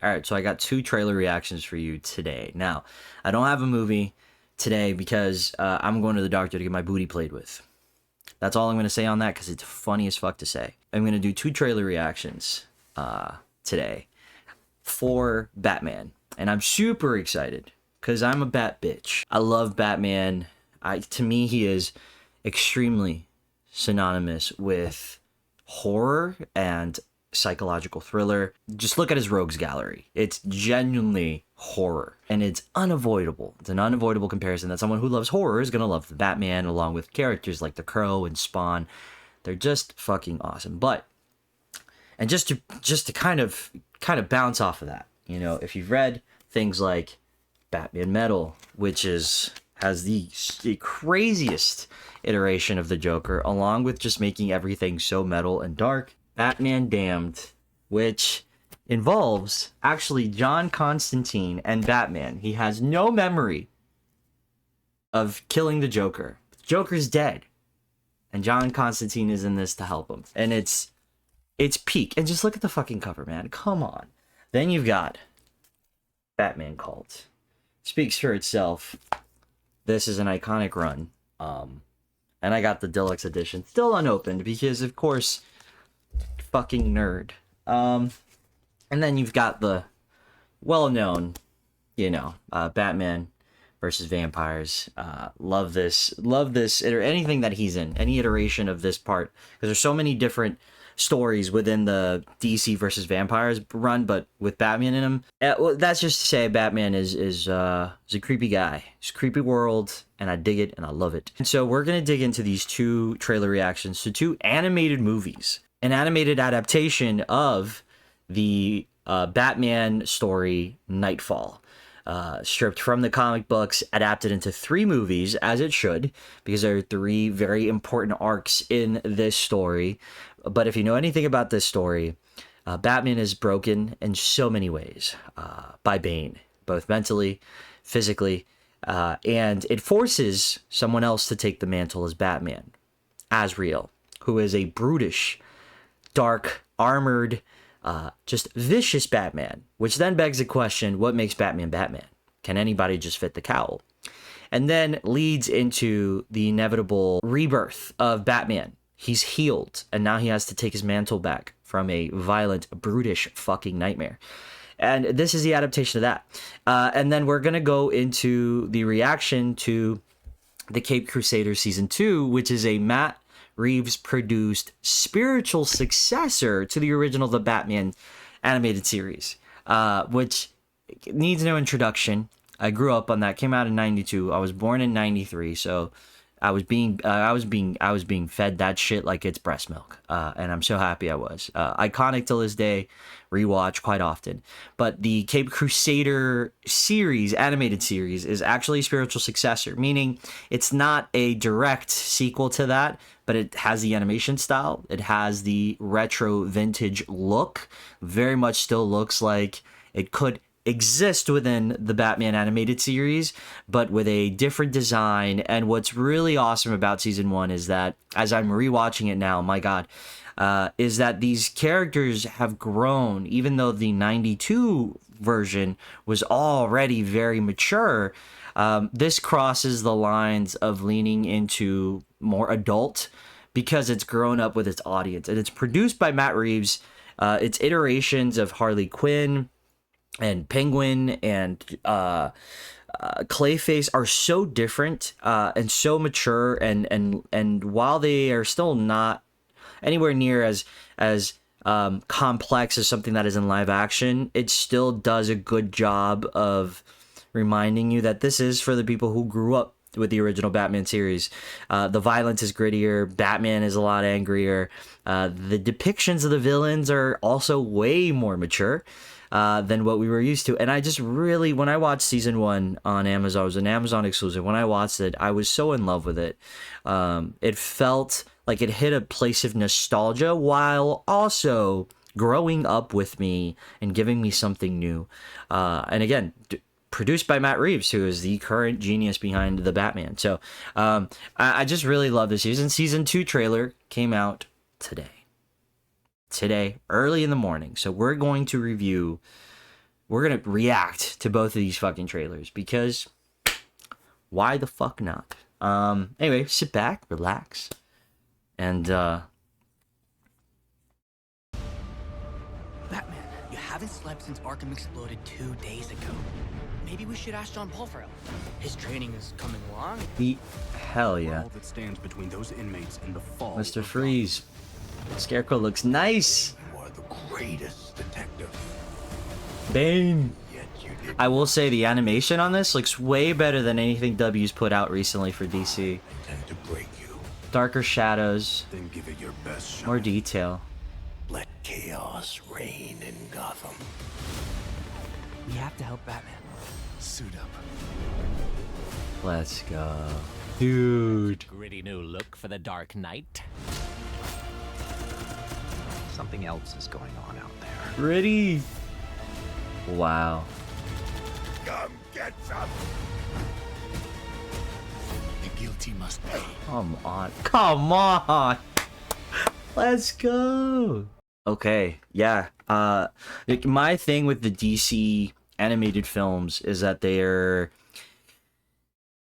All right, so I got 2 trailer reactions for you today. Now, I don't have a movie today because I'm going to the doctor to get my booty played with. That's all I'm going to say on that because it's funny as fuck to say. I'm going to do 2 trailer reactions today for Batman. And I'm super excited because I'm a bat bitch. I love Batman. To me, he is extremely synonymous with horror and psychological thriller. Just look at his rogues gallery. It's genuinely horror, and it's unavoidable. It's an unavoidable comparison that someone who loves horror is gonna love the Batman, along with characters like the Crow and Spawn. They're just fucking awesome. But and just to kind of bounce off of that, you know, if you've read things like Batman Metal, which has the craziest iteration of the Joker, along with just making everything so metal and dark, Batman Damned, which involves actually John Constantine and Batman. He has no memory of killing the Joker. The Joker's dead, and John Constantine is in this to help him. And it's peak. And just look at the fucking cover, man. Come on. Then you've got Batman Cult. Speaks for itself. This is an iconic run. And I got the deluxe edition still unopened because, of course, fucking nerd. And then you've got the well-known, Batman versus vampires. Love this, anything that he's in, any iteration of this part, because there's so many different stories within the DC versus vampires run, but with Batman in them. Well, that's just to say Batman is a creepy guy. It's a creepy world, and I dig it, and I love it. And so we're gonna dig into these 2 trailer reactions to 2 animated movies. An animated adaptation of the Batman story Nightfall, stripped from the comic books, adapted into 3 movies, as it should, because there are 3 very important arcs in this story. But if you know anything about this story, Batman is broken in so many ways by Bane, both mentally, physically, and it forces someone else to take the mantle as Batman, Azrael, who is a brutish, dark, armored, just vicious Batman, which then begs the question, what makes Batman Batman? Can anybody just fit the cowl? And then leads into the inevitable rebirth of Batman. He's healed, and now he has to take his mantle back from a violent, brutish fucking nightmare. And this is the adaptation of that. And then we're going to go into the reaction to the Caped Crusader Season 2, which is a Matt Reeves produced spiritual successor to the original The Batman animated series, which needs no introduction. I grew up on that. Came out in 92. I was born in 93, so I was being fed that shit like it's breast milk, and I'm so happy I was. Iconic till this day, rewatch quite often. But the Caped Crusader series, animated series, is actually a spiritual successor, meaning it's not a direct sequel to that, but it has the animation style, it has the retro vintage look, very much still looks like it could exist within the Batman animated series, but with a different design. And what's really awesome about Season 1 is that, as I'm rewatching it now, my God, is that these characters have grown, even though the 92 version was already very mature. This crosses the lines of leaning into more adult because it's grown up with its audience, and it's produced by Matt Reeves. Its iterations of Harley Quinn and Penguin and Clayface are so different and so mature, and while they are still not anywhere near as complex as something that is in live action, it still does a good job of reminding you that this is for the people who grew up with the original Batman series. The violence is grittier. Batman is a lot angrier. The depictions of the villains are also way more mature than what we were used to. And I just really, when I watched Season 1 on Amazon, it was an Amazon exclusive. When I watched it, I was so in love with it. It felt like it hit a place of nostalgia while also growing up with me and giving me something new. And again, produced by Matt Reeves, who is the current genius behind the Batman. So I just really love this season. Season 2 trailer came out today, early in the morning. So we're going to review we're gonna react to both of these fucking trailers because why the fuck not? Anyway, sit back, relax, and Batman, you haven't slept since Arkham exploded 2 days ago. Maybe we should ask John Paul for help. His training is coming along. Hell yeah. All that stands between those inmates and the fall. Mr. Freeze. Scarecrow looks nice. You are the greatest detective. Bane. Yet you did I will say the animation on this looks way better than anything W's put out recently for DC. intend to break you. Darker shadows, Then give it your best shot. more detail. Let chaos reign in Gotham. We have to help Batman. Suit up. Let's go. Dude. Gritty new look for the Dark Knight. Something else is going on out there. Pretty. Wow. Come get some. The guilty must pay. Come on. Come on. Let's go. Okay. Yeah. Like my thing with the DC animated films is that they're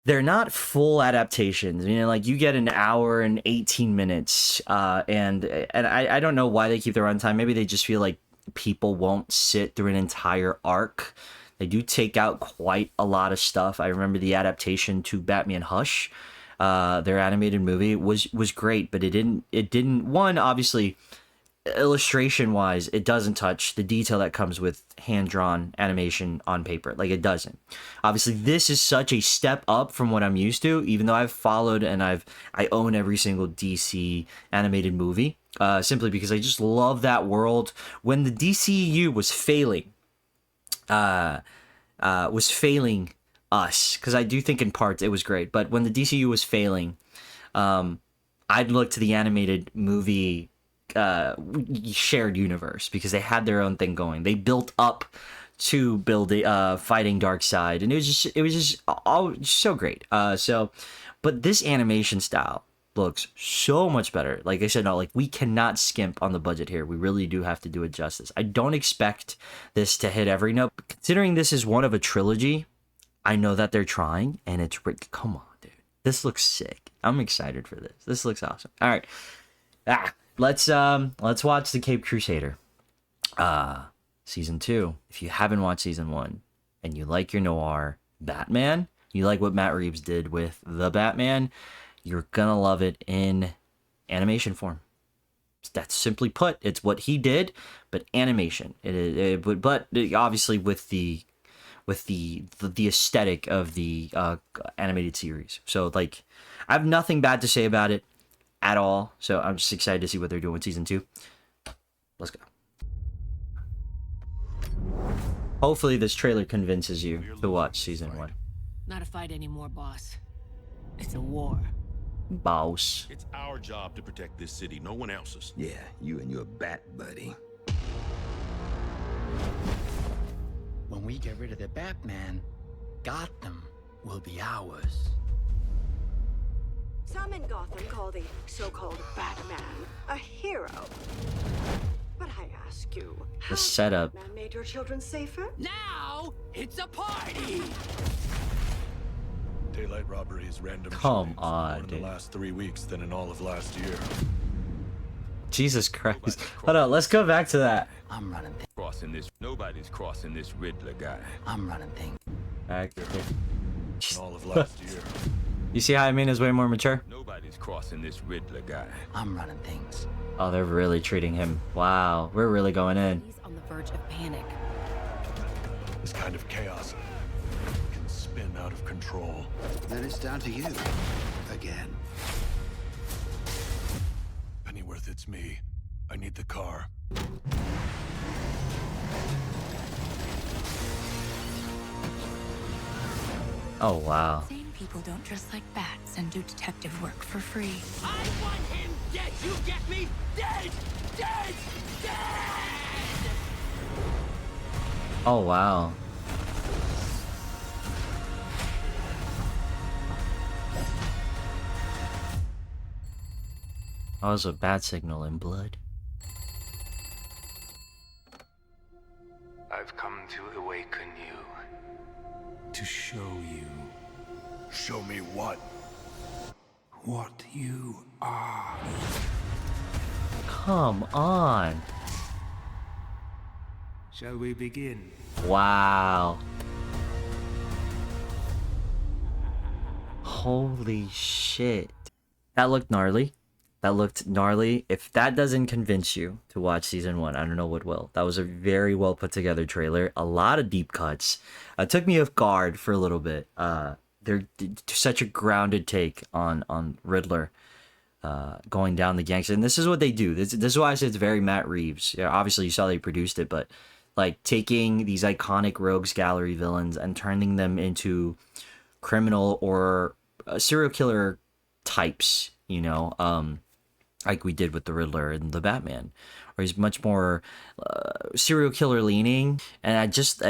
not full adaptations. You know, like you get an hour and 18 minutes, and I don't know why they keep the runtime. Maybe they just feel like people won't sit through an entire arc. They do take out quite a lot of stuff. I remember the adaptation to Batman Hush, their animated movie was great, but it didn't one, obviously illustration wise, it doesn't touch the detail that comes with hand-drawn animation on paper. Like, it doesn't. Obviously, this is such a step up from what I'm used to, even though I've followed and I own every single DC animated movie, simply because I just love that world. When the DCEU was failing us, because I do think in parts it was great, but when the DCU was failing, I'd look to the animated movie shared universe because they had their own thing going. They built up to build a fighting Darkseid, and it was just all so great. But this animation style looks so much better. Like I said, no, like we cannot skimp on the budget here. We really do have to do it justice. I don't expect this to hit every note. Considering this is one of a trilogy, I know that they're trying, and it's come on, dude. This looks sick. I'm excited for this. This looks awesome. All right. Let's watch the Caped Crusader. Season 2. If you haven't watched season 1 and you like your noir Batman, you like what Matt Reeves did with the Batman, you're gonna love it in animation form. That's simply put, it's what he did, but animation. But obviously with the aesthetic of the animated series. So like, I have nothing bad to say about it at all. So I'm just excited to see what they're doing with season 2. Let's go. Hopefully this trailer convinces you to watch season 1. Not a fight anymore, boss. It's a war. Boss. It's our job to protect this city, no one else's. Yeah, you and your bat buddy. When we get rid of the Batman, Gotham will be ours. Some in Gotham call the so-called Batman a hero. But I ask you, The setup. Batman made your children safer? Now it's a party. Daylight robberies, random Come shootings, on, more in dude. the last 3 weeks than in all of last year. Jesus Christ. Hold on, let's go back to that. I'm running things. Nobody's crossing this Riddler guy. I'm running things. Back. In all of last year. You see how I mean is way more mature? Nobody's crossing this Riddler guy. I'm running things. Oh, they're really treating him. Wow, we're really going in. He's on the verge of panic. This kind of chaos can spin out of control. Then it's down to you. Again. Pennyworth, it's me. I need the car. Oh, wow. Same people don't dress like bats and do detective work for free. I want him dead. You get me? Dead! Dead! Dead! Oh, wow. That was a bad signal in blood. I've come to awaken you. To show you. Show me what? What you are. Come on. Shall we begin? Wow. Holy shit. That looked gnarly. That looked gnarly. If that doesn't convince you to watch season 1, I don't know what will. That was a very well put together trailer. A lot of deep cuts. It took me off guard for a little bit. They're such a grounded take on Riddler going down the gangster. And this is what they do. This is why I said it's very Matt Reeves. Yeah, obviously, you saw they produced it, but like taking these iconic Rogues Gallery villains and turning them into criminal or serial killer types, you know, like we did with the Riddler and the Batman, where he's much more serial killer leaning, and I just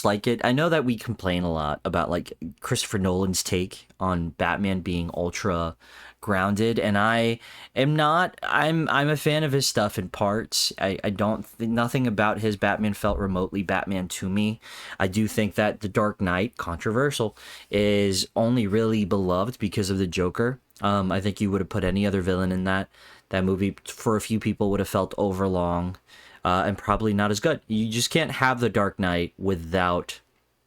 like it. I know that we complain a lot about like Christopher Nolan's take on Batman being ultra grounded, and I am not. I'm a fan of his stuff in parts. I don't think nothing about his Batman felt remotely Batman to me. I do think that The Dark Knight, controversial, is only really beloved because of the Joker. I think you would have put any other villain in that movie, for a few people, would have felt overlong and probably not as good. You just can't have The Dark Knight without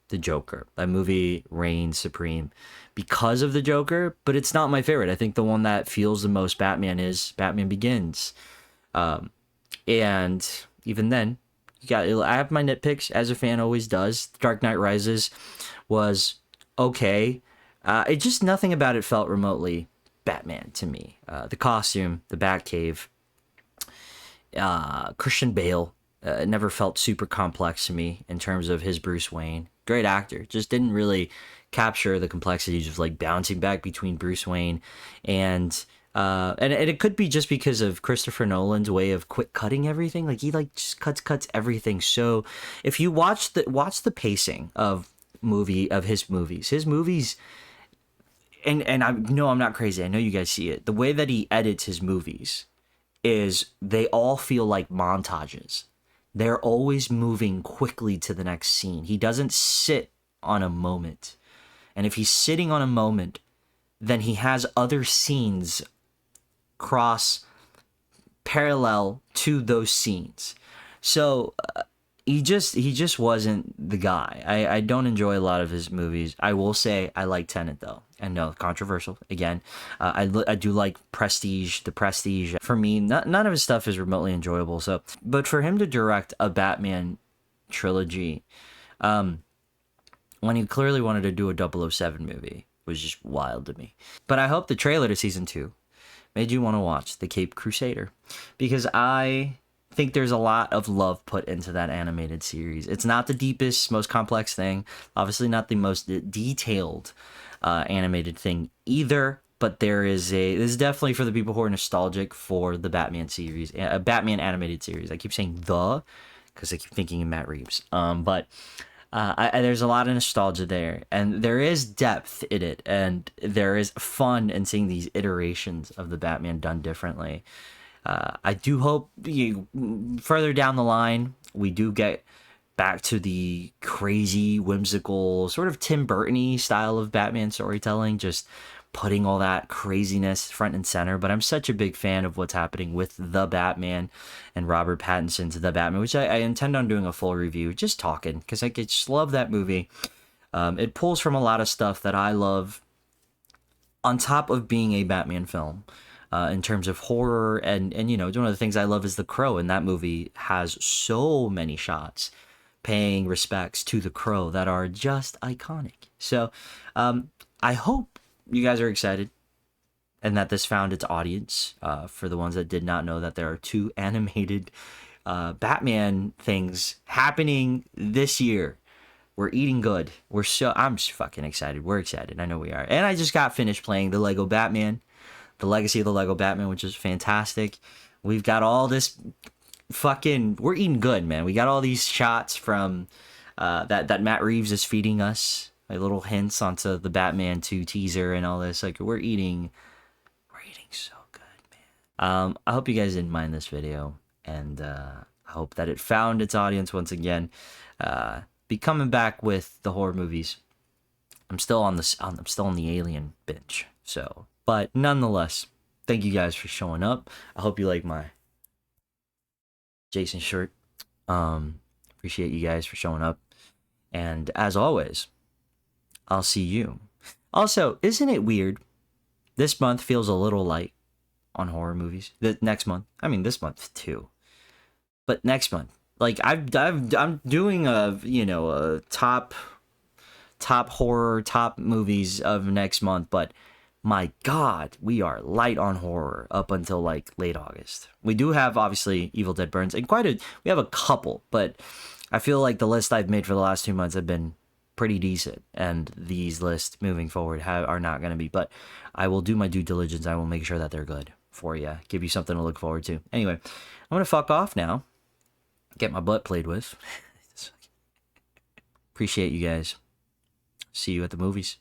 the Joker. That movie reigns supreme because of the Joker, but it's not my favorite. I think the one that feels the most Batman is Batman Begins. And even then, I have my nitpicks, as a fan always does. The Dark Knight Rises was okay. It just, nothing about it felt remotely Batman to me. The costume, the Batcave, Christian Bale never felt super complex to me in terms of his Bruce Wayne. Great actor, just didn't really capture the complexities of like bouncing back between Bruce Wayne and it could be just because of Christopher Nolan's way of quick cutting everything. Like he like just cuts everything. So if you watch the pacing of his movies. And I know I'm not crazy. I know you guys see it. The way that he edits his movies is they all feel like montages. They're always moving quickly to the next scene. He doesn't sit on a moment. And if he's sitting on a moment, then he has other scenes cross parallel to those scenes. So he just wasn't the guy. I don't enjoy a lot of his movies. I will say I like Tenet though. And no, controversial again. I do like Prestige. The Prestige, for me, none of his stuff is remotely enjoyable. So, but for him to direct a Batman trilogy, when he clearly wanted to do a 007 movie, was just wild to me. But I hope the trailer to season 2 made you want to watch The Caped Crusader, because I think there's a lot of love put into that animated series. It's not the deepest, most complex thing. Obviously not the most detailed animated thing either, but this is definitely for the people who are nostalgic for the Batman series, a Batman animated series. I keep saying because I keep thinking of Matt Reeves. But there's a lot of nostalgia there, and there is depth in it, and there is fun in seeing these iterations of the Batman done differently. I do hope further down the line we do get back to the crazy, whimsical, sort of Tim Burton-y style of Batman storytelling, just putting all that craziness front and center. But I'm such a big fan of what's happening with The Batman and Robert Pattinson's The Batman, which I intend on doing a full review, just talking, because I just love that movie. It pulls from a lot of stuff that I love, on top of being a Batman film. In terms of horror, and you know, one of the things I love is The Crow, and that movie has so many shots paying respects to The Crow that are just iconic. So I hope you guys are excited and that this found its audience. For the ones that did not know that there are 2 animated Batman things happening this year. We're eating good. I'm just fucking excited. We're excited. I know we are. And I just got finished playing the Lego Batman, the Legacy of the Lego Batman, which is fantastic. We've got all this we're eating good, man. We got all these shots from that Matt Reeves is feeding us, like little hints onto the Batman 2 teaser and all this. Like we're eating so good, man. I hope you guys didn't mind this video, and I hope that it found its audience once again. Be coming back with the horror movies. I'm still on the Alien binge. So, but nonetheless, thank you guys for showing up. I hope you like my Jason shirt. Appreciate you guys for showing up. And as always, I'll see you. Also, isn't it weird? This month feels a little light on horror movies. Next month, I mean this month too. But next month, like I'm doing a top horror, top movies of next month, but my God, we are light on horror up until like late August. We do have obviously Evil Dead Burns and we have a couple, but I feel like the list I've made for the last 2 months have been pretty decent, and these lists moving forward are not going to be. But I will do my due diligence. I will make sure that they're good for you, give you something to look forward to. Anyway, I'm gonna fuck off now. Get my butt played with. Appreciate you guys. See you at the movies.